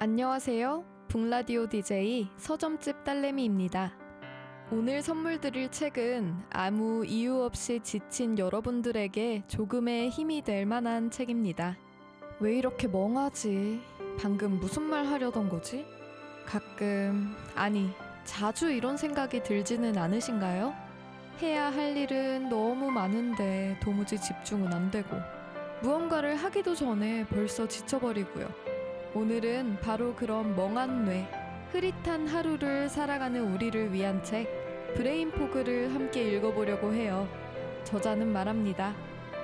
안녕하세요. 북라디오 DJ 서점집 딸내미입니다. 오늘 선물 드릴 책은 아무 이유 없이 지친 여러분들에게 조금의 힘이 될 만한 책입니다. 왜 이렇게 멍하지? 방금 무슨 말 하려던 거지? 가끔, 아니, 자주 이런 생각이 들지는 않으신가요? 해야 할 일은 너무 많은데 도무지 집중은 안 되고, 무언가를 하기도 전에 벌써 지쳐버리고요. 오늘은 바로 그런 멍한 뇌, 흐릿한 하루를 살아가는 우리를 위한 책 브레인포그를 함께 읽어보려고 해요. 저자는 말합니다.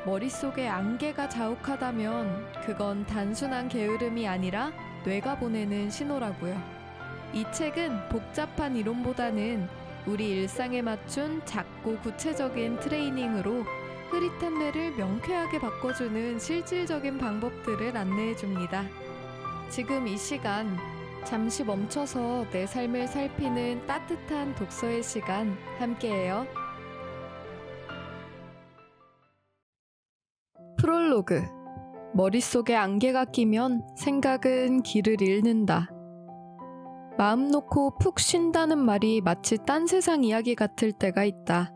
머릿속에 안개가 자욱하다면 그건 단순한 게으름이 아니라 뇌가 보내는 신호라고요. 이 책은 복잡한 이론보다는 우리 일상에 맞춘 작고 구체적인 트레이닝으로 흐릿한 뇌를 명쾌하게 바꿔주는 실질적인 방법들을 안내해줍니다. 지금 이 시간, 잠시 멈춰서 내 삶을 살피는 따뜻한 독서의 시간 함께해요. 프롤로그. 머릿속에 안개가 끼면 생각은 길을 잃는다. 마음 놓고 푹 쉰다는 말이 마치 딴 세상 이야기 같을 때가 있다.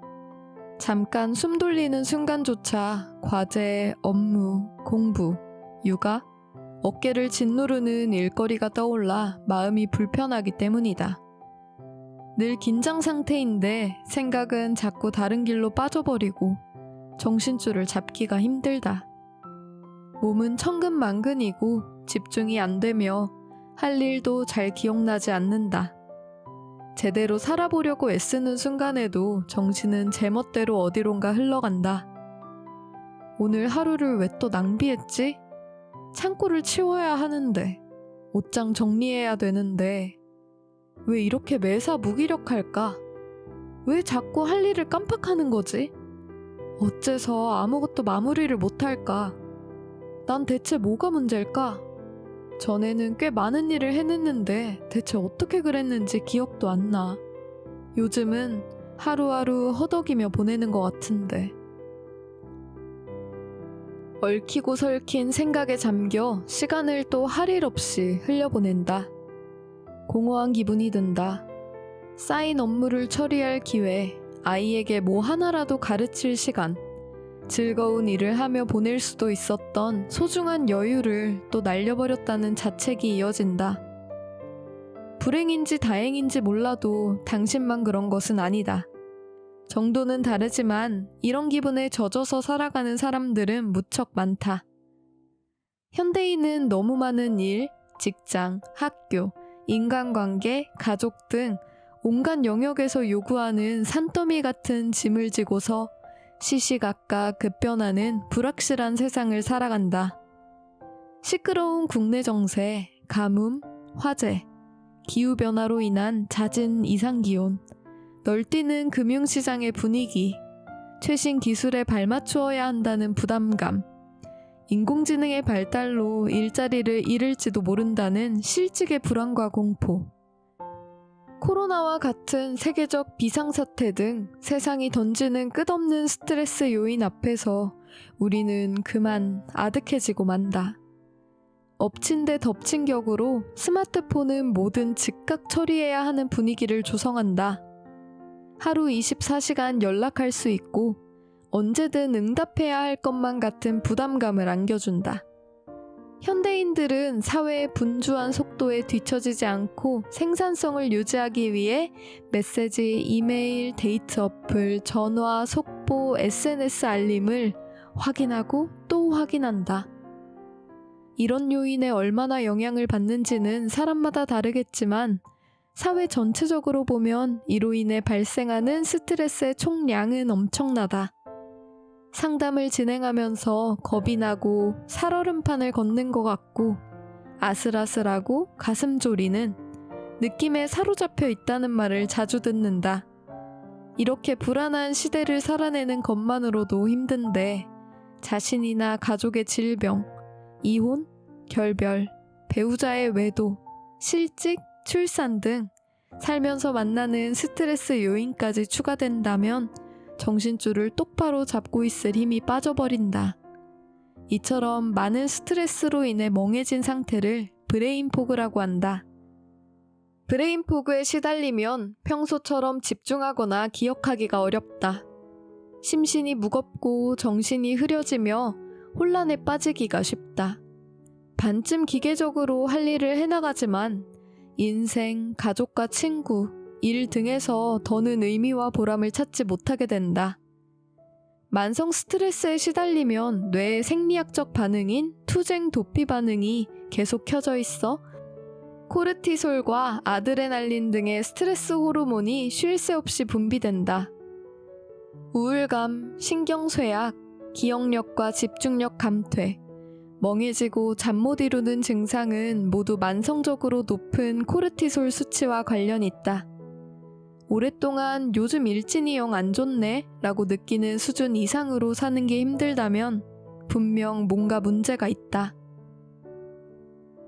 잠깐 숨 돌리는 순간조차 과제, 업무, 공부, 육아, 어깨를 짓누르는 일거리가 떠올라 마음이 불편하기 때문이다. 늘 긴장 상태인데 생각은 자꾸 다른 길로 빠져버리고 정신줄을 잡기가 힘들다. 몸은 천근만근이고 집중이 안 되며 할 일도 잘 기억나지 않는다. 제대로 살아보려고 애쓰는 순간에도 정신은 제멋대로 어디론가 흘러간다. 오늘 하루를 왜 또 낭비했지? 창고를 치워야 하는데, 옷장 정리해야 되는데, 왜 이렇게 매사 무기력할까? 왜 자꾸 할 일을 깜빡하는 거지? 어째서 아무것도 마무리를 못할까? 난 대체 뭐가 문제일까? 전에는 꽤 많은 일을 해냈는데 대체 어떻게 그랬는지 기억도 안 나. 요즘은 하루하루 허덕이며 보내는 것 같은데. 얽히고 설킨 생각에 잠겨 시간을 또 할 일 없이 흘려보낸다. 공허한 기분이 든다. 쌓인 업무를 처리할 기회, 아이에게 뭐 하나라도 가르칠 시간, 즐거운 일을 하며 보낼 수도 있었던 소중한 여유를 또 날려버렸다는 자책이 이어진다. 불행인지 다행인지 몰라도 당신만 그런 것은 아니다. 정도는 다르지만 이런 기분에 젖어서 살아가는 사람들은 무척 많다. 현대인은 너무 많은 일, 직장, 학교, 인간관계, 가족 등 온갖 영역에서 요구하는 산더미 같은 짐을 지고서 시시각각 급변하는 불확실한 세상을 살아간다. 시끄러운 국내 정세, 가뭄, 화재, 기후변화로 인한 잦은 이상기온, 널뛰는 금융시장의 분위기, 최신 기술에 발맞추어야 한다는 부담감, 인공지능의 발달로 일자리를 잃을지도 모른다는 실직의 불안과 공포, 코로나와 같은 세계적 비상사태 등 세상이 던지는 끝없는 스트레스 요인 앞에서 우리는 그만 아득해지고 만다. 엎친 데 덮친 격으로 스마트폰은 뭐든 즉각 처리해야 하는 분위기를 조성한다. 하루 24시간 연락할 수 있고 언제든 응답해야 할 것만 같은 부담감을 안겨준다. 현대인들은 사회의 분주한 속도에 뒤처지지 않고 생산성을 유지하기 위해 메시지, 이메일, 데이트 어플, 전화, 속보, SNS 알림을 확인하고 또 확인한다. 이런 요인에 얼마나 영향을 받는지는 사람마다 다르겠지만 사회 전체적으로 보면 이로 인해 발생하는 스트레스의 총량은 엄청나다. 상담을 진행하면서 겁이 나고 살얼음판을 걷는 것 같고 아슬아슬하고 가슴 졸이는 느낌에 사로잡혀 있다는 말을 자주 듣는다. 이렇게 불안한 시대를 살아내는 것만으로도 힘든데 자신이나 가족의 질병, 이혼, 결별, 배우자의 외도, 실직, 출산 등 살면서 만나는 스트레스 요인까지 추가된다면 정신줄을 똑바로 잡고 있을 힘이 빠져버린다. 이처럼 많은 스트레스로 인해 멍해진 상태를 브레인 포그라고 한다. 브레인 포그에 시달리면 평소처럼 집중하거나 기억하기가 어렵다. 심신이 무겁고 정신이 흐려지며 혼란에 빠지기가 쉽다. 반쯤 기계적으로 할 일을 해나가지만 인생, 가족과 친구, 일 등에서 더는 의미와 보람을 찾지 못하게 된다. 만성 스트레스에 시달리면 뇌의 생리학적 반응인 투쟁 도피 반응이 계속 켜져 있어 코르티솔과 아드레날린 등의 스트레스 호르몬이 쉴 새 없이 분비된다. 우울감, 신경쇠약, 기억력과 집중력 감퇴, 멍해지고 잠 못 이루는 증상은 모두 만성적으로 높은 코르티솔 수치와 관련이 있다. 오랫동안 요즘 일진이 영 안 좋네 라고 느끼는 수준 이상으로 사는 게 힘들다면 분명 뭔가 문제가 있다.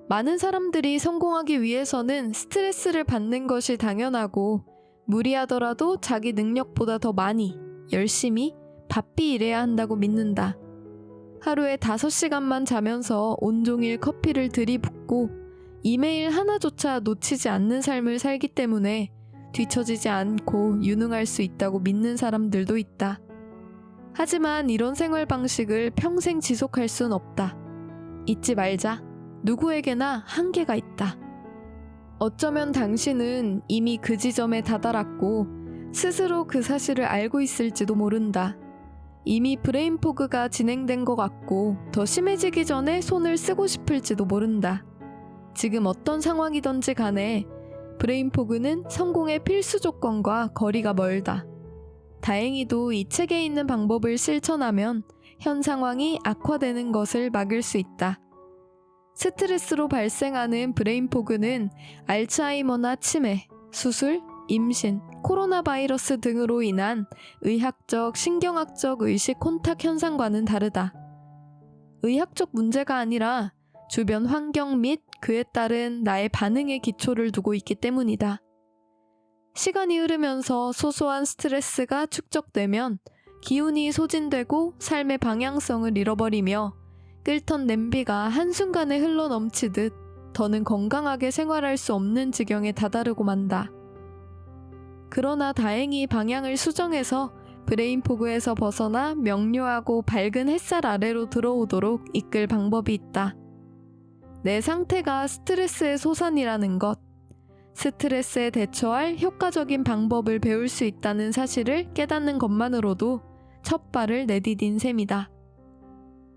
많은 사람들이 성공하기 위해서는 스트레스를 받는 것이 당연하고 무리하더라도 자기 능력보다 더 많이, 열심히, 바삐 일해야 한다고 믿는다. 하루에 5시간만 자면서 온종일 커피를 들이붓고 이메일 하나조차 놓치지 않는 삶을 살기 때문에 뒤처지지 않고 유능할 수 있다고 믿는 사람들도 있다. 하지만 이런 생활 방식을 평생 지속할 순 없다. 잊지 말자. 누구에게나 한계가 있다. 어쩌면 당신은 이미 그 지점에 다다랐고 스스로 그 사실을 알고 있을지도 모른다. 이미 브레인 포그가 진행된 것 같고 더 심해지기 전에 손을 쓰고 싶을지도 모른다. 지금 어떤 상황이든지 간에 브레인 포그는 성공의 필수 조건과 거리가 멀다. 다행히도 이 책에 있는 방법을 실천하면 현 상황이 악화되는 것을 막을 수 있다. 스트레스로 발생하는 브레인 포그는 알츠하이머나 치매, 수술, 임신, 코로나 바이러스 등으로 인한 의학적, 신경학적 의식 혼탁 현상과는 다르다. 의학적 문제가 아니라 주변 환경 및 그에 따른 나의 반응에 기초를 두고 있기 때문이다. 시간이 흐르면서 소소한 스트레스가 축적되면 기운이 소진되고 삶의 방향성을 잃어버리며 끓던 냄비가 한순간에 흘러넘치듯 더는 건강하게 생활할 수 없는 지경에 다다르고 만다. 그러나 다행히 방향을 수정해서 브레인 포그에서 벗어나 명료하고 밝은 햇살 아래로 들어오도록 이끌 방법이 있다. 내 상태가 스트레스의 소산이라는 것, 스트레스에 대처할 효과적인 방법을 배울 수 있다는 사실을 깨닫는 것만으로도 첫 발을 내디딘 셈이다.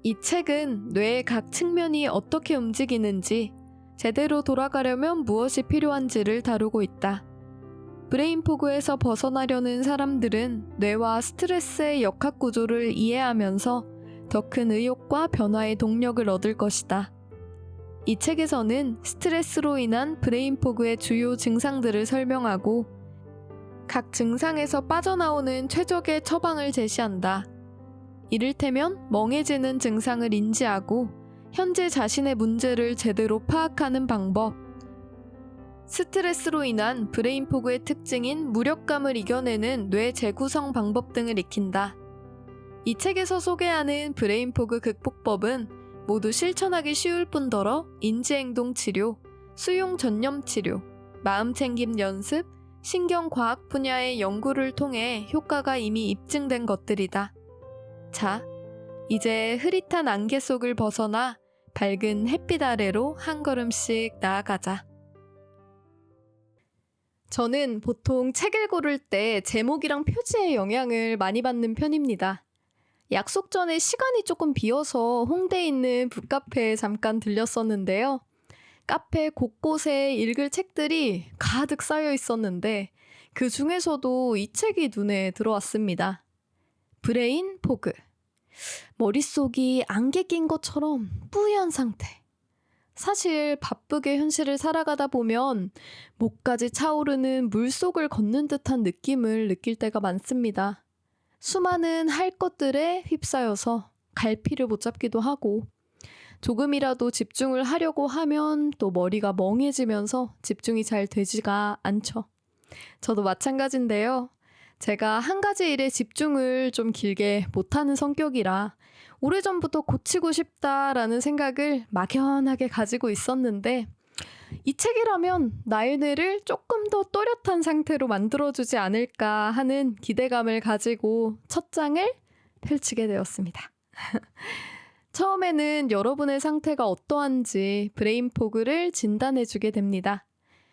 이 책은 뇌의 각 측면이 어떻게 움직이는지, 제대로 돌아가려면 무엇이 필요한지를 다루고 있다. 브레인 포그에서 벗어나려는 사람들은 뇌와 스트레스의 역학 구조를 이해하면서 더 큰 의욕과 변화의 동력을 얻을 것이다. 이 책에서는 스트레스로 인한 브레인 포그의 주요 증상들을 설명하고 각 증상에서 빠져나오는 최적의 처방을 제시한다. 이를테면 멍해지는 증상을 인지하고 현재 자신의 문제를 제대로 파악하는 방법, 스트레스로 인한 브레인 포그의 특징인 무력감을 이겨내는 뇌 재구성 방법 등을 익힌다. 이 책에서 소개하는 브레인 포그 극복법은 모두 실천하기 쉬울 뿐더러 인지행동 치료, 수용 전념 치료, 마음챙김 연습, 신경과학 분야의 연구를 통해 효과가 이미 입증된 것들이다. 자, 이제 흐릿한 안개 속을 벗어나 밝은 햇빛 아래로 한 걸음씩 나아가자. 저는 보통 책을 고를 때 제목이랑 표지의 영향을 많이 받는 편입니다. 약속 전에 시간이 조금 비어서 홍대에 있는 북카페에 잠깐 들렸었는데요. 카페 곳곳에 읽을 책들이 가득 쌓여 있었는데 그 중에서도 이 책이 눈에 들어왔습니다. 브레인 포그. 머릿속이 안개 낀 것처럼 뿌연 상태. 사실 바쁘게 현실을 살아가다 보면 목까지 차오르는 물속을 걷는 듯한 느낌을 느낄 때가 많습니다. 수많은 할 것들에 휩싸여서 갈피를 못 잡기도 하고 조금이라도 집중을 하려고 하면 또 머리가 멍해지면서 집중이 잘 되지가 않죠. 저도 마찬가지인데요. 제가 한 가지 일에 집중을 좀 길게 못하는 성격이라 오래전부터 고치고 싶다라는 생각을 막연하게 가지고 있었는데 이 책이라면 나연애를 조금 더 또렷한 상태로 만들어주지 않을까 하는 기대감을 가지고 첫 장을 펼치게 되었습니다. 처음에는 여러분의 상태가 어떠한지 브레인포그를 진단해주게 됩니다.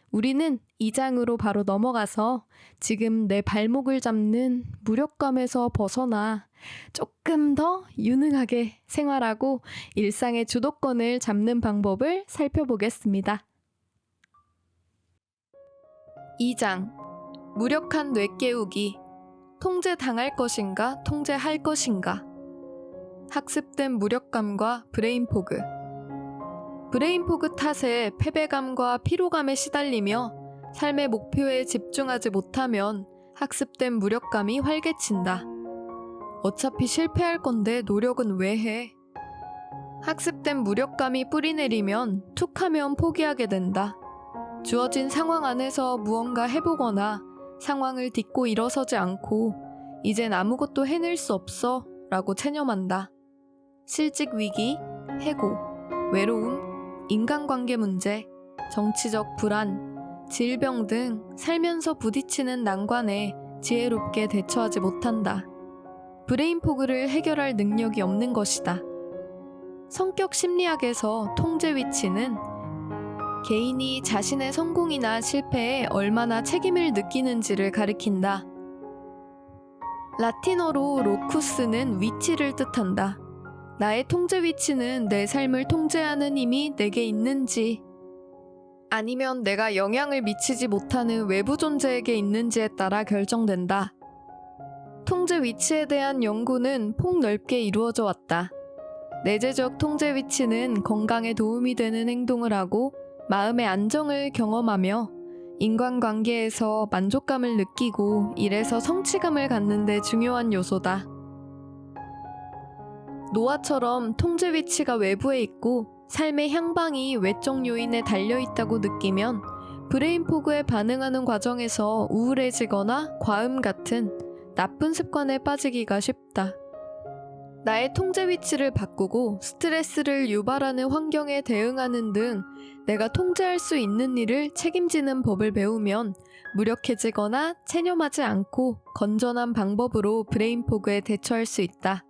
우리는 이 장으로 바로 넘어가서 지금 내 발목을 잡는 무력감에서 벗어나 조금 더 유능하게 생활하고 일상의 주도권을 잡는 방법을 살펴보겠습니다. 2장 무력한 뇌 깨우기. 통제당할 것인가 통제할 것인가. 학습된 무력감과 브레인포그. 브레인포그 탓에 패배감과 피로감에 시달리며 삶의 목표에 집중하지 못하면 학습된 무력감이 활개친다. 어차피 실패할 건데 노력은 왜 해? 학습된 무력감이 뿌리내리면 툭하면 포기하게 된다. 주어진 상황 안에서 무언가 해보거나 상황을 딛고 일어서지 않고 이젠 아무것도 해낼 수 없어 라고 체념한다. 실직 위기, 해고, 외로움, 인간관계 문제, 정치적 불안, 질병 등 살면서 부딪히는 난관에 지혜롭게 대처하지 못한다. 브레인포그를 해결할 능력이 없는 것이다. 성격 심리학에서 통제 위치는 개인이 자신의 성공이나 실패에 얼마나 책임을 느끼는지를 가리킨다. 라틴어로 로쿠스는 위치를 뜻한다. 나의 통제 위치는 내 삶을 통제하는 힘이 내게 있는지 아니면 내가 영향을 미치지 못하는 외부 존재에게 있는지에 따라 결정된다. 통제 위치에 대한 연구는 폭넓게 이루어져 왔다. 내재적 통제 위치는 건강에 도움이 되는 행동을 하고 마음의 안정을 경험하며 인간관계에서 만족감을 느끼고 일에서 성취감을 갖는 데 중요한 요소다. 노아처럼 통제 위치가 외부에 있고 삶의 향방이 외적 요인에 달려있다고 느끼면 브레인포그에 반응하는 과정에서 우울해지거나 과음 같은 나쁜 습관에 빠지기가 쉽다. 나의 통제 위치를 바꾸고 스트레스를 유발하는 환경에 대응하는 등 내가 통제할 수 있는 일을 책임지는 법을 배우면 무력해지거나 체념하지 않고 건전한 방법으로 브레인포그에 대처할 수 있다.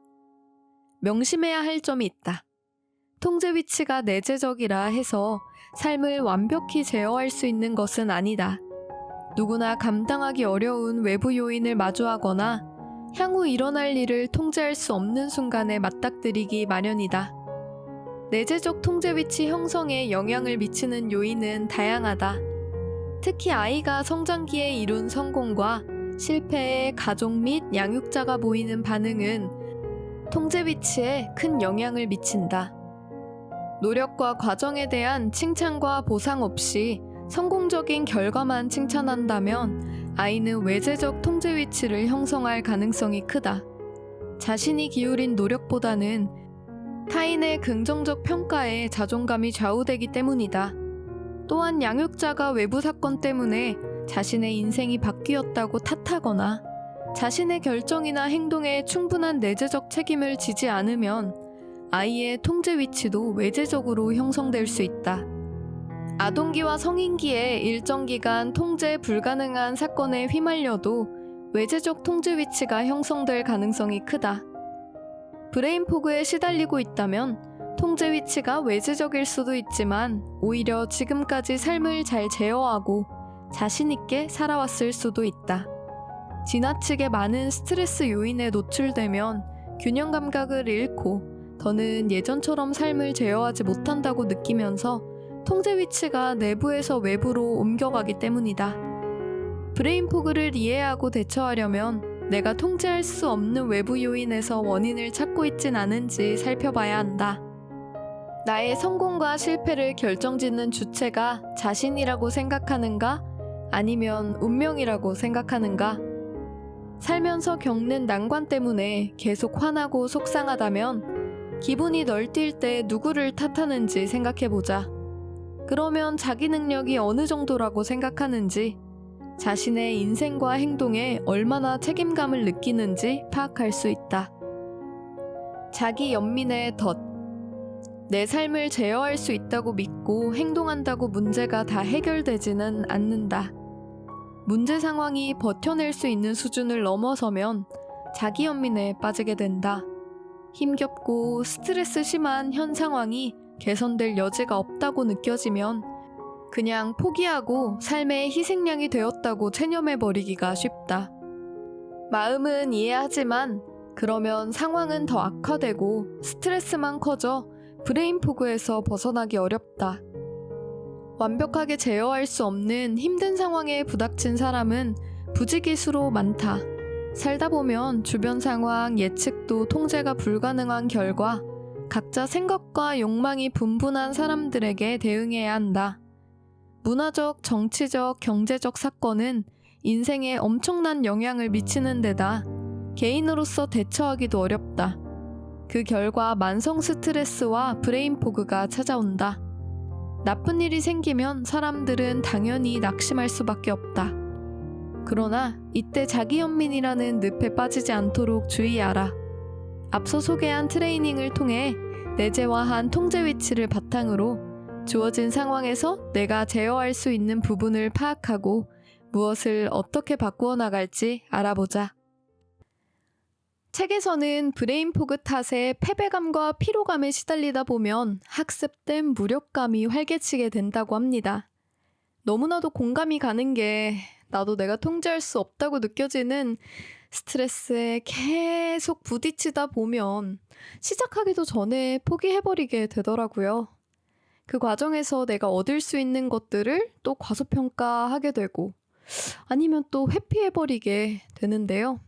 명심해야 할 점이 있다. 통제 위치가 내재적이라 해서 삶을 완벽히 제어할 수 있는 것은 아니다. 누구나 감당하기 어려운 외부 요인을 마주하거나 향후 일어날 일을 통제할 수 없는 순간에 맞닥뜨리기 마련이다. 내재적 통제 위치 형성에 영향을 미치는 요인은 다양하다. 특히 아이가 성장기에 이룬 성공과 실패에 가족 및 양육자가 보이는 반응은 통제 위치에 큰 영향을 미친다. 노력과 과정에 대한 칭찬과 보상 없이 성공적인 결과만 칭찬한다면 아이는 외재적 통제 위치를 형성할 가능성이 크다. 자신이 기울인 노력보다는 타인의 긍정적 평가에 자존감이 좌우되기 때문이다. 또한 양육자가 외부 사건 때문에 자신의 인생이 바뀌었다고 탓하거나 자신의 결정이나 행동에 충분한 내재적 책임을 지지 않으면 아이의 통제 위치도 외재적으로 형성될 수 있다. 아동기와 성인기에 일정 기간 통제 불가능한 사건에 휘말려도 외재적 통제 위치가 형성될 가능성이 크다. 브레인포그에 시달리고 있다면 통제 위치가 외재적일 수도 있지만 오히려 지금까지 삶을 잘 제어하고 자신 있게 살아왔을 수도 있다. 지나치게 많은 스트레스 요인에 노출되면 균형 감각을 잃고 더는 예전처럼 삶을 제어하지 못한다고 느끼면서 통제 위치가 내부에서 외부로 옮겨가기 때문이다. 브레인포그를 이해하고 대처하려면 내가 통제할 수 없는 외부 요인에서 원인을 찾고 있진 않은지 살펴봐야 한다. 나의 성공과 실패를 결정짓는 주체가 자신이라고 생각하는가? 아니면 운명이라고 생각하는가? 살면서 겪는 난관 때문에 계속 화나고 속상하다면 기분이 널뛸 때 누구를 탓하는지 생각해보자. 그러면 자기 능력이 어느 정도라고 생각하는지, 자신의 인생과 행동에 얼마나 책임감을 느끼는지 파악할 수 있다. 자기 연민의 덫. 내 삶을 제어할 수 있다고 믿고 행동한다고 문제가 다 해결되지는 않는다. 문제 상황이 버텨낼 수 있는 수준을 넘어서면 자기 연민에 빠지게 된다. 힘겹고 스트레스 심한 현 상황이 개선될 여지가 없다고 느껴지면 그냥 포기하고 삶의 희생양이 되었다고 체념해버리기가 쉽다. 마음은 이해하지만 그러면 상황은 더 악화되고 스트레스만 커져 브레인포그에서 벗어나기 어렵다. 완벽하게 제어할 수 없는 힘든 상황에 부닥친 사람은 부지기수로 많다. 살다 보면 주변 상황, 예측도 통제가 불가능한 결과 각자 생각과 욕망이 분분한 사람들에게 대응해야 한다. 문화적, 정치적, 경제적 사건은 인생에 엄청난 영향을 미치는 데다 개인으로서 대처하기도 어렵다. 그 결과 만성 스트레스와 브레인포그가 찾아온다. 나쁜 일이 생기면 사람들은 당연히 낙심할 수밖에 없다. 그러나 이때 자기연민이라는 늪에 빠지지 않도록 주의하라. 앞서 소개한 트레이닝을 통해 내재화한 통제 위치를 바탕으로 주어진 상황에서 내가 제어할 수 있는 부분을 파악하고 무엇을 어떻게 바꾸어 나갈지 알아보자. 책에서는 브레인포그 탓에 패배감과 피로감에 시달리다 보면 학습된 무력감이 활개치게 된다고 합니다. 너무나도 공감이 가는 게 나도 내가 통제할 수 없다고 느껴지는 스트레스에 계속 부딪히다 보면 시작하기도 전에 포기해버리게 되더라고요. 그 과정에서 내가 얻을 수 있는 것들을 또 과소평가하게 되고 아니면 또 회피해버리게 되는데요.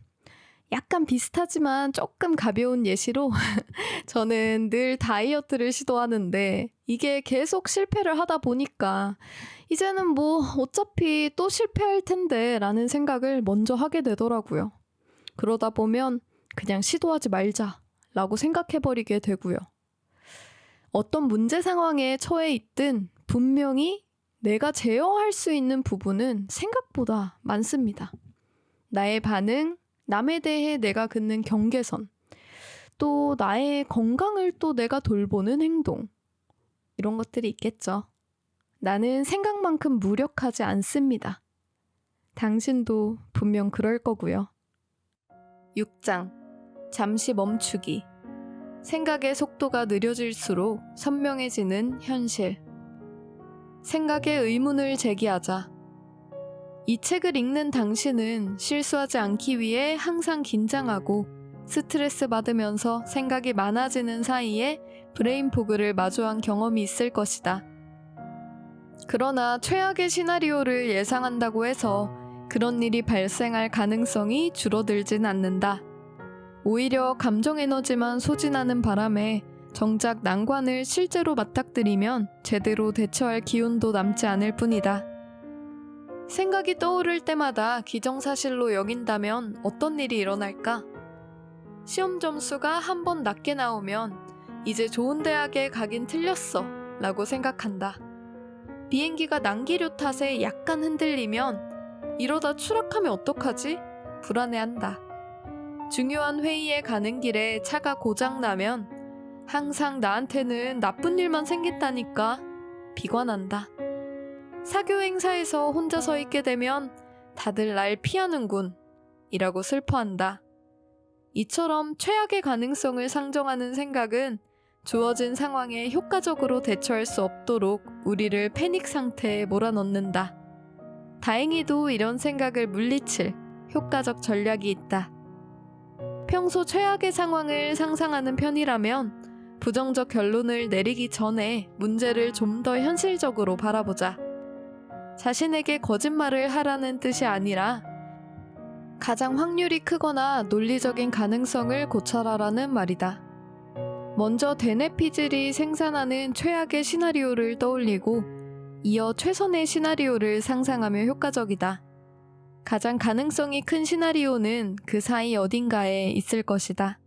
약간 비슷하지만 조금 가벼운 예시로 저는 늘 다이어트를 시도하는데 이게 계속 실패를 하다 보니까 이제는 뭐 어차피 또 실패할 텐데 라는 생각을 먼저 하게 되더라고요. 그러다 보면 그냥 시도하지 말자 라고 생각해버리게 되고요. 어떤 문제 상황에 처해 있든 분명히 내가 제어할 수 있는 부분은 생각보다 많습니다. 나의 반응, 남에 대해 내가 긋는 경계선, 또 나의 건강을 또 내가 돌보는 행동, 이런 것들이 있겠죠. 나는 생각만큼 무력하지 않습니다. 당신도 분명 그럴 거고요. 6장. 잠시 멈추기. 생각의 속도가 느려질수록 선명해지는 현실. 생각의 의문을 제기하자. 이 책을 읽는 당신은 실수하지 않기 위해 항상 긴장하고 스트레스 받으면서 생각이 많아지는 사이에 브레인포그를 마주한 경험이 있을 것이다. 그러나 최악의 시나리오를 예상한다고 해서 그런 일이 발생할 가능성이 줄어들진 않는다. 오히려 감정 에너지만 소진하는 바람에 정작 난관을 실제로 맞닥뜨리면 제대로 대처할 기운도 남지 않을 뿐이다. 생각이 떠오를 때마다 기정사실로 여긴다면 어떤 일이 일어날까? 시험 점수가 한 번 낮게 나오면 이제 좋은 대학에 가긴 틀렸어 라고 생각한다. 비행기가 난기류 탓에 약간 흔들리면 이러다 추락하면 어떡하지? 불안해한다. 중요한 회의에 가는 길에 차가 고장나면 항상 나한테는 나쁜 일만 생겼다니까 비관한다. 사교 행사에서 혼자 서 있게 되면 다들 날 피하는군 이라고 슬퍼한다. 이처럼 최악의 가능성을 상정하는 생각은 주어진 상황에 효과적으로 대처할 수 없도록 우리를 패닉 상태에 몰아넣는다. 다행히도 이런 생각을 물리칠 효과적 전략이 있다. 평소 최악의 상황을 상상하는 편이라면 부정적 결론을 내리기 전에 문제를 좀 더 현실적으로 바라보자. 자신에게 거짓말을 하라는 뜻이 아니라 가장 확률이 크거나 논리적인 가능성을 고찰하라는 말이다. 먼저 데네피즐이 생산하는 최악의 시나리오를 떠올리고 이어 최선의 시나리오를 상상하며 효과적이다. 가장 가능성이 큰 시나리오는 그 사이 어딘가에 있을 것이다.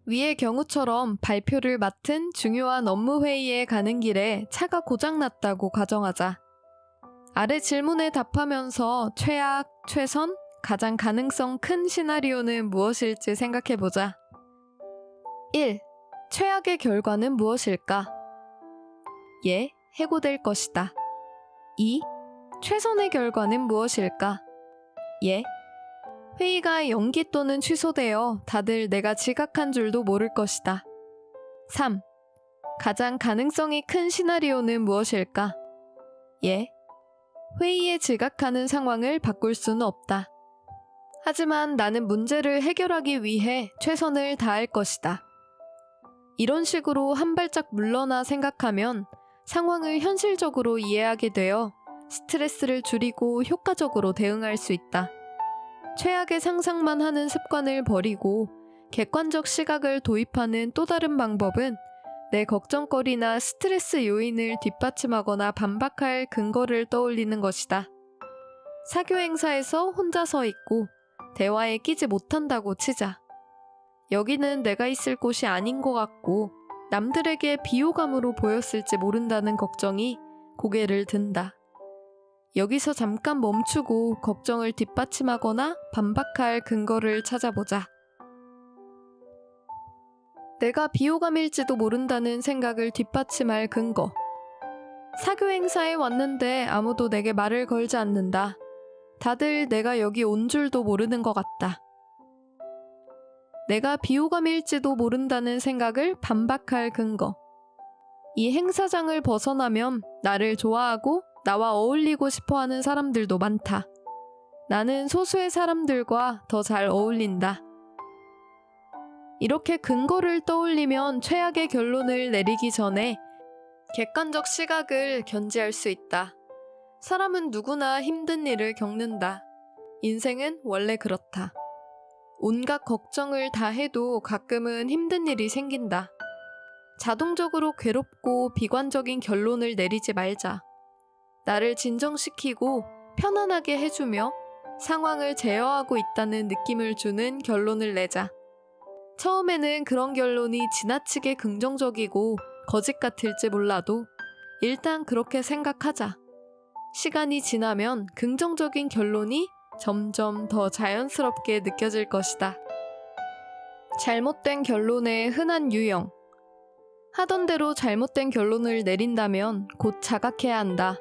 위의 경우처럼 발표를 맡은 중요한 업무 회의에 가는 길에 차가 고장났다고 가정하자. 아래 질문에 답하면서 최악, 최선, 가장 가능성 큰 시나리오는 무엇일지 생각해보자. 1. 최악의 결과는 무엇일까? 예, 해고될 것이다. 2. 최선의 결과는 무엇일까? 예, 회의가 연기 또는 취소되어 다들 내가 지각한 줄도 모를 것이다. 3. 가장 가능성이 큰 시나리오는 무엇일까? 예, 회의에 지각하는 상황을 바꿀 수는 없다. 하지만 나는 문제를 해결하기 위해 최선을 다할 것이다. 이런 식으로 한 발짝 물러나 생각하면 상황을 현실적으로 이해하게 되어 스트레스를 줄이고 효과적으로 대응할 수 있다. 최악의 상상만 하는 습관을 버리고 객관적 시각을 도입하는 또 다른 방법은 내 걱정거리나 스트레스 요인을 뒷받침하거나 반박할 근거를 떠올리는 것이다. 사교 행사에서 혼자 서 있고 대화에 끼지 못한다고 치자. 여기는 내가 있을 곳이 아닌 것 같고 남들에게 비호감으로 보였을지 모른다는 걱정이 고개를 든다. 여기서 잠깐 멈추고 걱정을 뒷받침하거나 반박할 근거를 찾아보자. 내가 비호감일지도 모른다는 생각을 뒷받침할 근거. 사교 행사에 왔는데 아무도 내게 말을 걸지 않는다. 다들 내가 여기 온 줄도 모르는 것 같다. 내가 비호감일지도 모른다는 생각을 반박할 근거. 이 행사장을 벗어나면 나를 좋아하고 나와 어울리고 싶어하는 사람들도 많다. 나는 소수의 사람들과 더 잘 어울린다. 이렇게 근거를 떠올리면 최악의 결론을 내리기 전에 객관적 시각을 견지할 수 있다. 사람은 누구나 힘든 일을 겪는다. 인생은 원래 그렇다. 온갖 걱정을 다 해도 가끔은 힘든 일이 생긴다. 자동적으로 괴롭고 비관적인 결론을 내리지 말자. 나를 진정시키고 편안하게 해주며 상황을 제어하고 있다는 느낌을 주는 결론을 내자. 처음에는 그런 결론이 지나치게 긍정적이고 거짓 같을지 몰라도 일단 그렇게 생각하자. 시간이 지나면 긍정적인 결론이 점점 더 자연스럽게 느껴질 것이다. 잘못된 결론의 흔한 유형. 하던 대로 잘못된 결론을 내린다면 곧 자각해야 한다.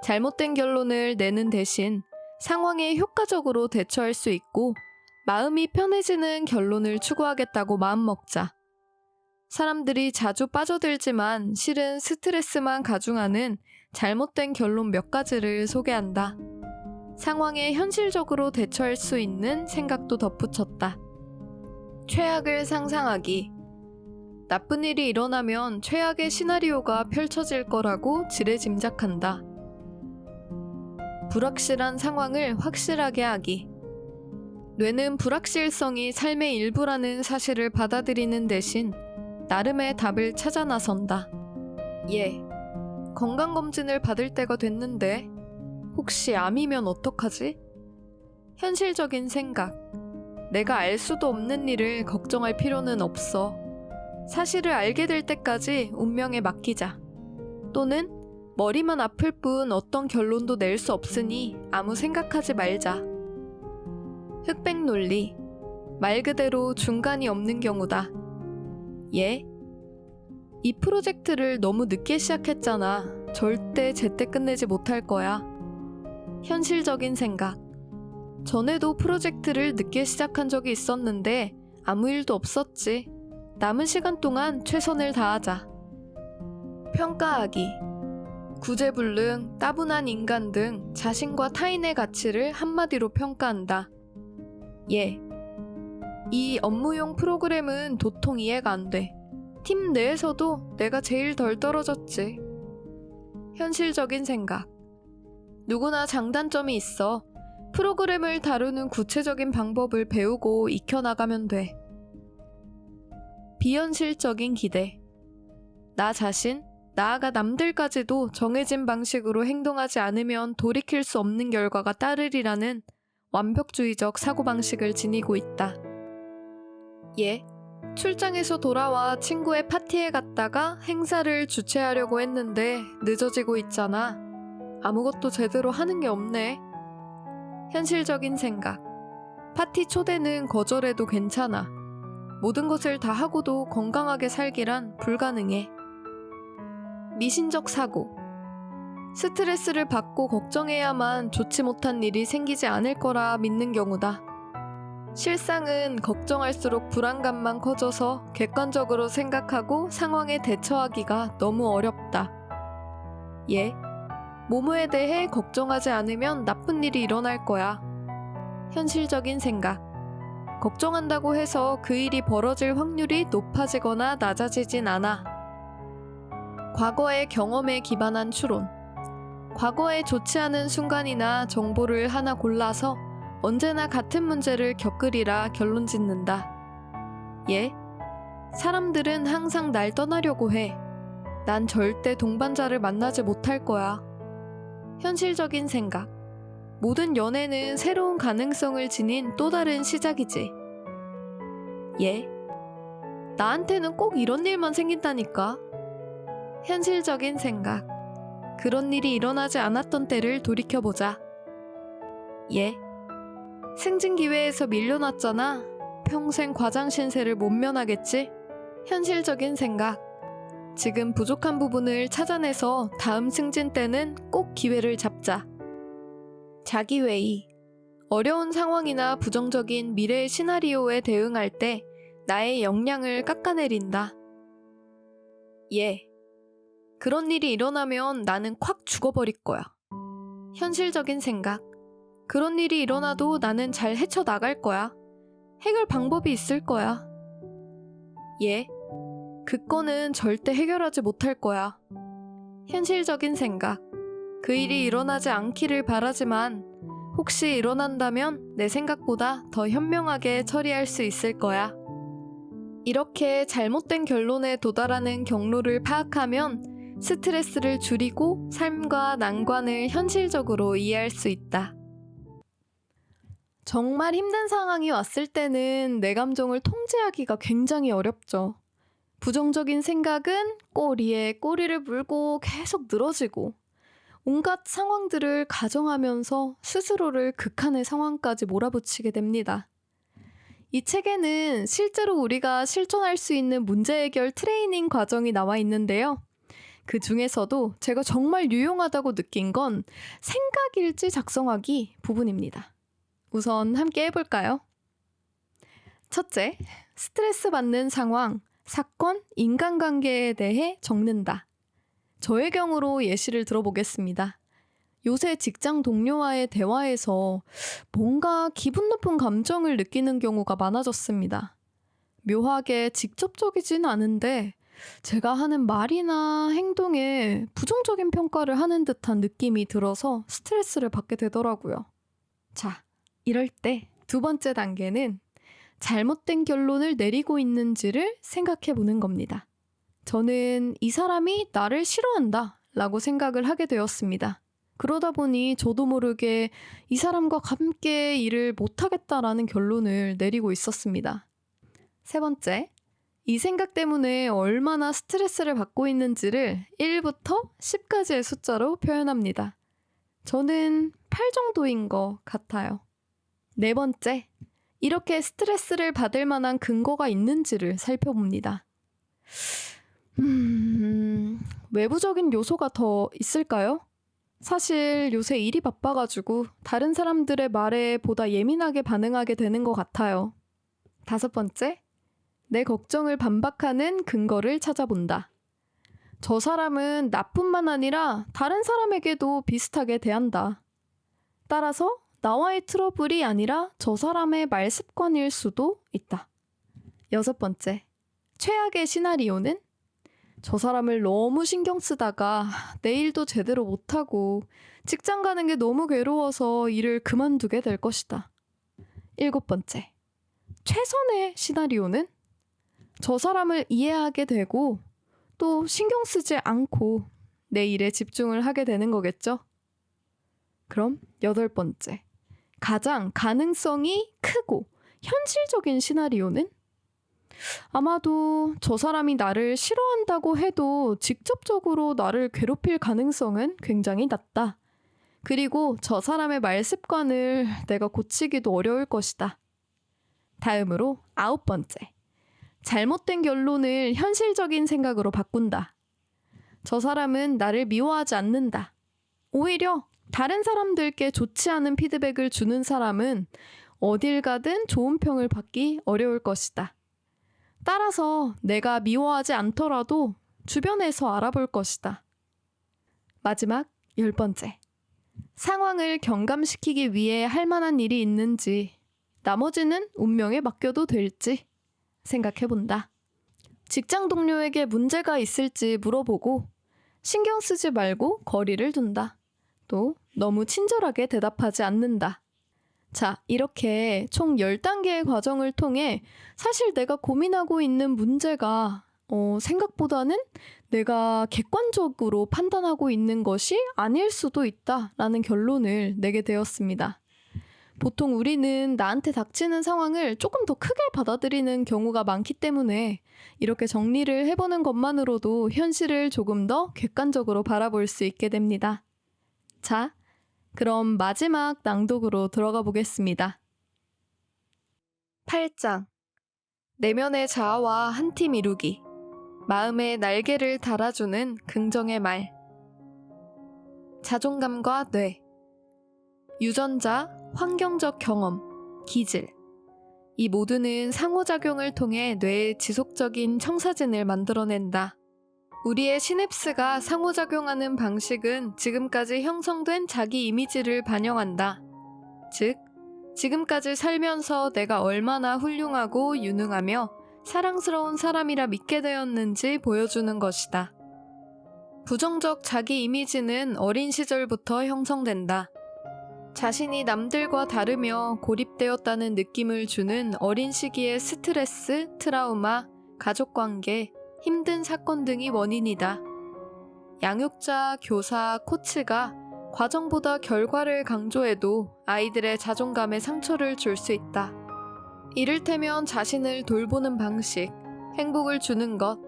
잘못된 결론을 내는 대신 상황에 효과적으로 대처할 수 있고 마음이 편해지는 결론을 추구하겠다고 마음먹자. 사람들이 자주 빠져들지만 실은 스트레스만 가중하는 잘못된 결론 몇 가지를 소개한다. 상황에 현실적으로 대처할 수 있는 생각도 덧붙였다. 최악을 상상하기. 나쁜 일이 일어나면 최악의 시나리오가 펼쳐질 거라고 지레짐작한다. 불확실한 상황을 확실하게 하기. 뇌는 불확실성이 삶의 일부라는 사실을 받아들이는 대신 나름의 답을 찾아 나선다. 예, 건강검진을 받을 때가 됐는데 혹시 암이면 어떡하지? 현실적인 생각. 내가 알 수도 없는 일을 걱정할 필요는 없어. 사실을 알게 될 때까지 운명에 맡기자. 또는 머리만 아플 뿐 어떤 결론도 낼 수 없으니 아무 생각하지 말자. 흑백 논리. 말 그대로 중간이 없는 경우다. 예? 이 프로젝트를 너무 늦게 시작했잖아. 절대 제때 끝내지 못할 거야. 현실적인 생각. 전에도 프로젝트를 늦게 시작한 적이 있었는데 아무 일도 없었지. 남은 시간 동안 최선을 다하자. 평가하기. 구제불능, 따분한 인간 등 자신과 타인의 가치를 한마디로 평가한다. 예. 이 업무용 프로그램은 도통 이해가 안 돼. 팀 내에서도 내가 제일 덜 떨어졌지. 현실적인 생각. 누구나 장단점이 있어. 프로그램을 다루는 구체적인 방법을 배우고 익혀나가면 돼. 비현실적인 기대. 나 자신, 나아가 남들까지도 정해진 방식으로 행동하지 않으면 돌이킬 수 없는 결과가 따르리라는 완벽주의적 사고방식을 지니고 있다. 예, 출장에서 돌아와 친구의 파티에 갔다가 행사를 주최하려고 했는데 늦어지고 있잖아. 아무것도 제대로 하는 게 없네. 현실적인 생각. 파티 초대는 거절해도 괜찮아. 모든 것을 다 하고도 건강하게 살기란 불가능해. 미신적 사고. 스트레스를 받고 걱정해야만 좋지 못한 일이 생기지 않을 거라 믿는 경우다. 실상은 걱정할수록 불안감만 커져서 객관적으로 생각하고 상황에 대처하기가 너무 어렵다. 예. 뭐뭐에 대해 걱정하지 않으면 나쁜 일이 일어날 거야. 현실적인 생각. 걱정한다고 해서 그 일이 벌어질 확률이 높아지거나 낮아지진 않아. 과거의 경험에 기반한 추론. 과거에 좋지 않은 순간이나 정보를 하나 골라서 언제나 같은 문제를 겪으리라 결론 짓는다. 예? 사람들은 항상 날 떠나려고 해. 난 절대 동반자를 만나지 못할 거야. 현실적인 생각. 모든 연애는 새로운 가능성을 지닌 또 다른 시작이지. 예? 나한테는 꼭 이런 일만 생긴다니까. 현실적인 생각. 그런 일이 일어나지 않았던 때를 돌이켜보자. 예? 승진 기회에서 밀려났잖아. 평생 과장 신세를 못 면하겠지? 현실적인 생각. 지금 부족한 부분을 찾아내서 다음 승진 때는 꼭 기회를 잡자. 자기회의. 어려운 상황이나 부정적인 미래의 시나리오에 대응할 때 나의 역량을 깎아내린다. 예. 그런 일이 일어나면 나는 콱 죽어버릴 거야. 현실적인 생각. 그런 일이 일어나도 나는 잘 헤쳐나갈 거야. 해결 방법이 있을 거야. 예. 그 건은 절대 해결하지 못할 거야. 현실적인 생각. 그 일이 일어나지 않기를 바라지만 혹시 일어난다면 내 생각보다 더 현명하게 처리할 수 있을 거야. 이렇게 잘못된 결론에 도달하는 경로를 파악하면 스트레스를 줄이고 삶과 난관을 현실적으로 이해할 수 있다. 정말 힘든 상황이 왔을 때는 내 감정을 통제하기가 굉장히 어렵죠. 부정적인 생각은 꼬리에 꼬리를 물고 계속 늘어지고 온갖 상황들을 가정하면서 스스로를 극한의 상황까지 몰아붙이게 됩니다. 이 책에는 실제로 우리가 실천할 수 있는 문제 해결 트레이닝 과정이 나와 있는데요. 그 중에서도 제가 정말 유용하다고 느낀 건 생각일지 작성하기 부분입니다. 우선 함께 해볼까요? 첫째, 스트레스 받는 상황, 사건, 인간관계에 대해 적는다. 저의 경우로 예시를 들어보겠습니다. 요새 직장 동료와의 대화에서 뭔가 기분 나쁜 감정을 느끼는 경우가 많아졌습니다. 묘하게 직접적이진 않은데 제가 하는 말이나 행동에 부정적인 평가를 하는 듯한 느낌이 들어서 스트레스를 받게 되더라고요. 자, 이럴 때 두 번째 단계는 잘못된 결론을 내리고 있는지를 생각해 보는 겁니다. 저는 이 사람이 나를 싫어한다 라고 생각을 하게 되었습니다. 그러다 보니 저도 모르게 이 사람과 함께 일을 못하겠다라는 결론을 내리고 있었습니다. 세 번째, 이 생각 때문에 얼마나 스트레스를 받고 있는지를 1부터 10까지의 숫자로 표현합니다. 저는 8 정도인 것 같아요. 네 번째, 이렇게 스트레스를 받을 만한 근거가 있는지를 살펴봅니다. 외부적인 요소가 더 있을까요? 사실 요새 일이 바빠가지고 다른 사람들의 말에 보다 예민하게 반응하게 되는 것 같아요. 다섯 번째, 내 걱정을 반박하는 근거를 찾아본다. 저 사람은 나뿐만 아니라 다른 사람에게도 비슷하게 대한다. 따라서 나와의 트러블이 아니라 저 사람의 말 습관일 수도 있다. 여섯 번째, 최악의 시나리오는 저 사람을 너무 신경 쓰다가 내일도 제대로 못하고 직장 가는 게 너무 괴로워서 일을 그만두게 될 것이다. 일곱 번째, 최선의 시나리오는 저 사람을 이해하게 되고 또 신경 쓰지 않고 내 일에 집중을 하게 되는 거겠죠? 그럼 여덟 번째, 가장 가능성이 크고 현실적인 시나리오는 아마도 저 사람이 나를 싫어한다고 해도 직접적으로 나를 괴롭힐 가능성은 굉장히 낮다. 그리고 저 사람의 말 습관을 내가 고치기도 어려울 것이다. 다음으로 아홉 번째, 잘못된 결론을 현실적인 생각으로 바꾼다. 저 사람은 나를 미워하지 않는다. 오히려 다른 사람들께 좋지 않은 피드백을 주는 사람은 어딜 가든 좋은 평을 받기 어려울 것이다. 따라서 내가 미워하지 않더라도 주변에서 알아볼 것이다. 마지막 10번째. 상황을 경감시키기 위해 할 만한 일이 있는지, 나머지는 운명에 맡겨도 될지 생각해본다. 직장 동료에게 문제가 있을지 물어보고 신경 쓰지 말고 거리를 둔다. 또 너무 친절하게 대답하지 않는다. 자, 이렇게 총 10단계의 과정을 통해 사실 내가 고민하고 있는 문제가 생각보다는 내가 객관적으로 판단하고 있는 것이 아닐 수도 있다라는 결론을 내게 되었습니다. 보통 우리는 나한테 닥치는 상황을 조금 더 크게 받아들이는 경우가 많기 때문에 이렇게 정리를 해보는 것만으로도 현실을 조금 더 객관적으로 바라볼 수 있게 됩니다. 자, 그럼 마지막 낭독으로 들어가 보겠습니다. 8장. 내면의 자아와 한 팀 이루기. 마음의 날개를 달아주는 긍정의 말. 자존감과 뇌. 유전자, 환경적 경험, 기질. 이 모두는 상호작용을 통해 뇌의 지속적인 청사진을 만들어낸다. 우리의 시냅스가 상호작용하는 방식은 지금까지 형성된 자기 이미지를 반영한다. 즉, 지금까지 살면서 내가 얼마나 훌륭하고 유능하며 사랑스러운 사람이라 믿게 되었는지 보여주는 것이다. 부정적 자기 이미지는 어린 시절부터 형성된다. 자신이 남들과 다르며 고립되었다는 느낌을 주는 어린 시기의 스트레스, 트라우마, 가족관계, 힘든 사건 등이 원인이다. 양육자, 교사, 코치가 과정보다 결과를 강조해도 아이들의 자존감에 상처를 줄 수 있다. 이를테면 자신을 돌보는 방식, 행복을 주는 것,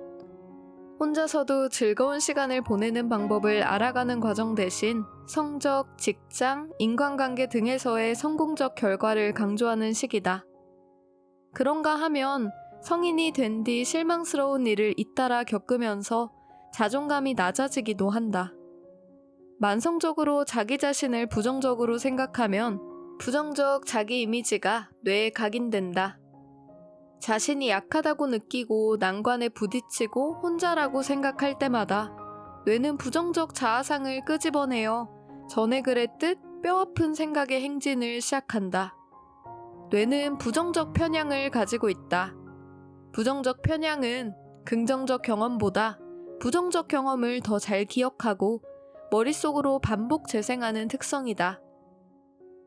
혼자서도 즐거운 시간을 보내는 방법을 알아가는 과정 대신 성적, 직장, 인간관계 등에서의 성공적 결과를 강조하는 시기다. 그런가 하면 성인이 된 뒤 실망스러운 일을 잇따라 겪으면서 자존감이 낮아지기도 한다. 만성적으로 자기 자신을 부정적으로 생각하면 부정적 자기 이미지가 뇌에 각인된다. 자신이 약하다고 느끼고 난관에 부딪히고 혼자라고 생각할 때마다 뇌는 부정적 자아상을 끄집어내어 전에 그랬듯 뼈아픈 생각의 행진을 시작한다. 뇌는 부정적 편향을 가지고 있다. 부정적 편향은 긍정적 경험보다 부정적 경험을 더 잘 기억하고 머릿속으로 반복 재생하는 특성이다.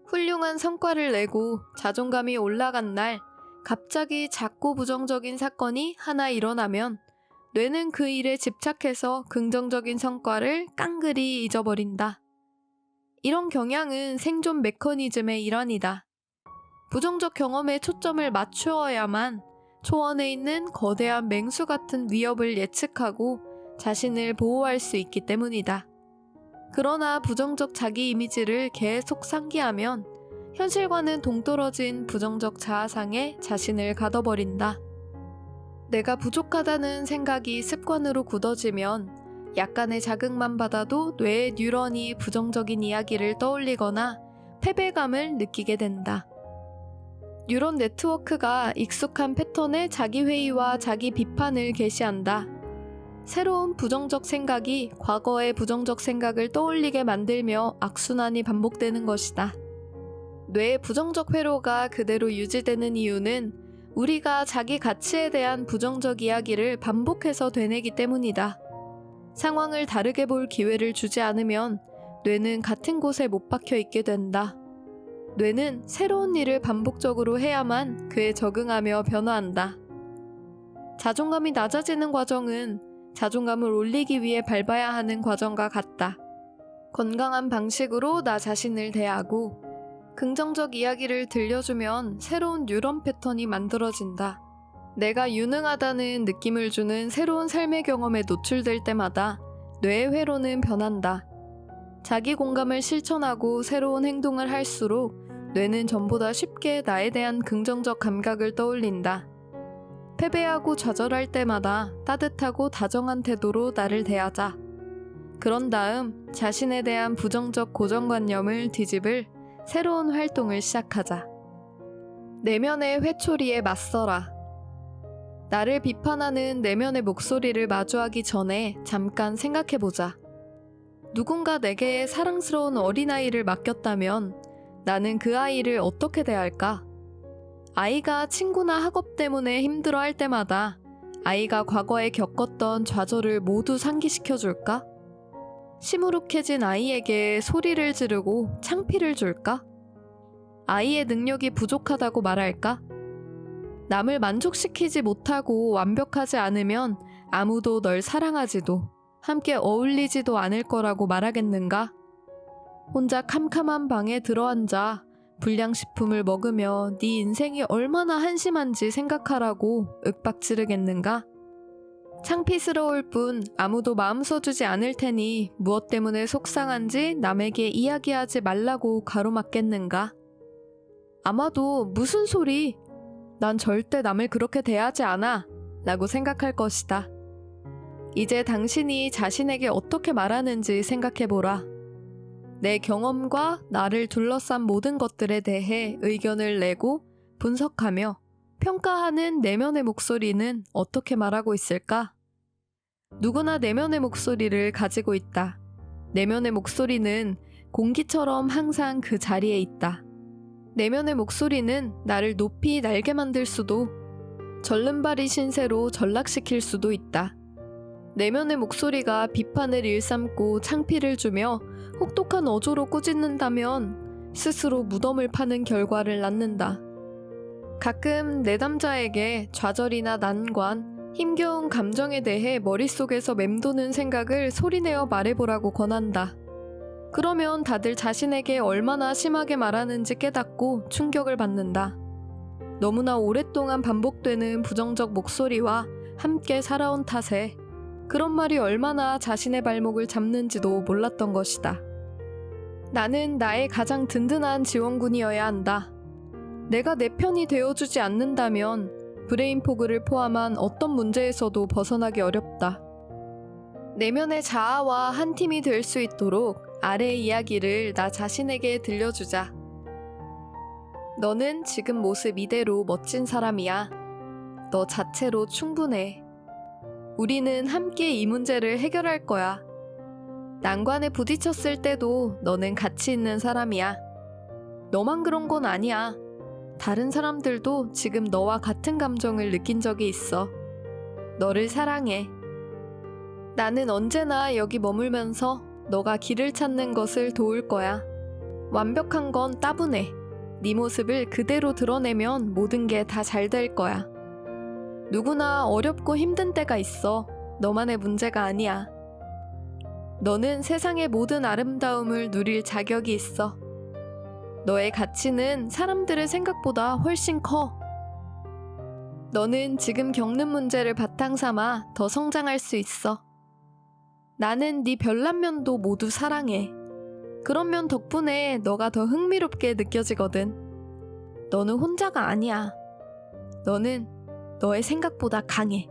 훌륭한 성과를 내고 자존감이 올라간 날 갑자기 작고 부정적인 사건이 하나 일어나면 뇌는 그 일에 집착해서 긍정적인 성과를 깡그리 잊어버린다. 이런 경향은 생존 메커니즘의 일환이다. 부정적 경험에 초점을 맞추어야만 초원에 있는 거대한 맹수 같은 위협을 예측하고 자신을 보호할 수 있기 때문이다. 그러나 부정적 자기 이미지를 계속 상기하면 현실과는 동떨어진 부정적 자아상에 자신을 가둬버린다. 내가 부족하다는 생각이 습관으로 굳어지면 약간의 자극만 받아도 뇌의 뉴런이 부정적인 이야기를 떠올리거나 패배감을 느끼게 된다. 뉴런 네트워크가 익숙한 패턴의 자기회의와 자기 비판을 게시한다. 새로운 부정적 생각이 과거의 부정적 생각을 떠올리게 만들며 악순환이 반복되는 것이다. 뇌의 부정적 회로가 그대로 유지되는 이유는 우리가 자기 가치에 대한 부정적 이야기를 반복해서 되뇌기 때문이다. 상황을 다르게 볼 기회를 주지 않으면 뇌는 같은 곳에 못 박혀 있게 된다. 뇌는 새로운 일을 반복적으로 해야만 그에 적응하며 변화한다. 자존감이 낮아지는 과정은 자존감을 올리기 위해 밟아야 하는 과정과 같다. 건강한 방식으로 나 자신을 대하고 긍정적 이야기를 들려주면 새로운 뉴런 패턴이 만들어진다. 내가 유능하다는 느낌을 주는 새로운 삶의 경험에 노출될 때마다 뇌의 회로는 변한다. 자기 공감을 실천하고 새로운 행동을 할수록 뇌는 전보다 쉽게 나에 대한 긍정적 감각을 떠올린다. 패배하고 좌절할 때마다 따뜻하고 다정한 태도로 나를 대하자. 그런 다음 자신에 대한 부정적 고정관념을 뒤집을 새로운 활동을 시작하자. 내면의 회초리에 맞서라. 나를 비판하는 내면의 목소리를 마주하기 전에 잠깐 생각해보자. 누군가 내게 사랑스러운 어린아이를 맡겼다면 나는 그 아이를 어떻게 대할까? 아이가 친구나 학업 때문에 힘들어할 때마다 아이가 과거에 겪었던 좌절을 모두 상기시켜줄까? 시무룩해진 아이에게 소리를 지르고 창피를 줄까? 아이의 능력이 부족하다고 말할까? 남을 만족시키지 못하고 완벽하지 않으면 아무도 널 사랑하지도 함께 어울리지도 않을 거라고 말하겠는가? 혼자 캄캄한 방에 들어앉아 불량식품을 먹으며 네 인생이 얼마나 한심한지 생각하라고 윽박지르겠는가? 창피스러울 뿐 아무도 마음 써주지 않을 테니 무엇 때문에 속상한지 남에게 이야기하지 말라고 가로막겠는가? 아마도 무슨 소리? 난 절대 남을 그렇게 대하지 않아 라고 생각할 것이다. 이제 당신이 자신에게 어떻게 말하는지 생각해보라. 내 경험과 나를 둘러싼 모든 것들에 대해 의견을 내고 분석하며 평가하는 내면의 목소리는 어떻게 말하고 있을까? 누구나 내면의 목소리를 가지고 있다. 내면의 목소리는 공기처럼 항상 그 자리에 있다. 내면의 목소리는 나를 높이 날게 만들 수도, 절름발이 신세로 전락시킬 수도 있다. 내면의 목소리가 비판을 일삼고 창피를 주며 혹독한 어조로 꾸짖는다면 스스로 무덤을 파는 결과를 낳는다. 가끔 내담자에게 좌절이나 난관, 힘겨운 감정에 대해 머릿속에서 맴도는 생각을 소리내어 말해보라고 권한다. 그러면 다들 자신에게 얼마나 심하게 말하는지 깨닫고 충격을 받는다. 너무나 오랫동안 반복되는 부정적 목소리와 함께 살아온 탓에 그런 말이 얼마나 자신의 발목을 잡는지도 몰랐던 것이다. 나는 나의 가장 든든한 지원군이어야 한다. 내가 내 편이 되어주지 않는다면 브레인포그를 포함한 어떤 문제에서도 벗어나기 어렵다. 내면의 자아와 한 팀이 될 수 있도록 아래의 이야기를 나 자신에게 들려주자. 너는 지금 모습 이대로 멋진 사람이야. 너 자체로 충분해. 우리는 함께 이 문제를 해결할 거야. 난관에 부딪혔을 때도 너는 가치 있는 사람이야. 너만 그런 건 아니야. 다른 사람들도 지금 너와 같은 감정을 느낀 적이 있어. 너를 사랑해. 나는 언제나 여기 머물면서 너가 길을 찾는 것을 도울 거야. 완벽한 건 따분해. 네 모습을 그대로 드러내면 모든 게 다 잘 될 거야. 누구나 어렵고 힘든 때가 있어. 너만의 문제가 아니야. 너는 세상의 모든 아름다움을 누릴 자격이 있어. 너의 가치는 사람들의 생각보다 훨씬 커. 너는 지금 겪는 문제를 바탕 삼아 더 성장할 수 있어. 나는 네 별난 면도 모두 사랑해. 그런 면 덕분에 너가 더 흥미롭게 느껴지거든. 너는 혼자가 아니야. 너는 너의 생각보다 강해.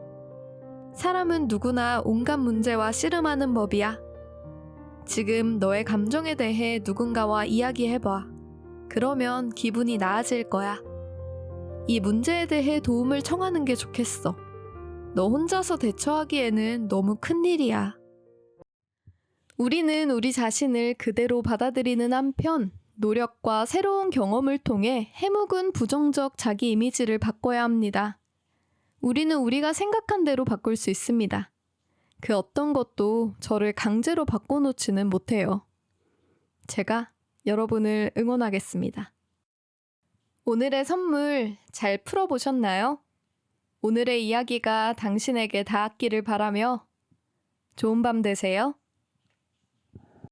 사람은 누구나 온갖 문제와 씨름하는 법이야. 지금 너의 감정에 대해 누군가와 이야기해봐. 그러면 기분이 나아질 거야. 이 문제에 대해 도움을 청하는 게 좋겠어. 너 혼자서 대처하기에는 너무 큰일이야. 우리는 우리 자신을 그대로 받아들이는 한편 노력과 새로운 경험을 통해 해묵은 부정적 자기 이미지를 바꿔야 합니다. 우리는 우리가 생각한 대로 바꿀 수 있습니다. 그 어떤 것도 저를 강제로 바꿔놓지는 못해요. 제가 여러분을 응원하겠습니다. 오늘의 선물 잘 풀어보셨나요? 오늘의 이야기가 당신에게 닿았기를 바라며 좋은 밤 되세요.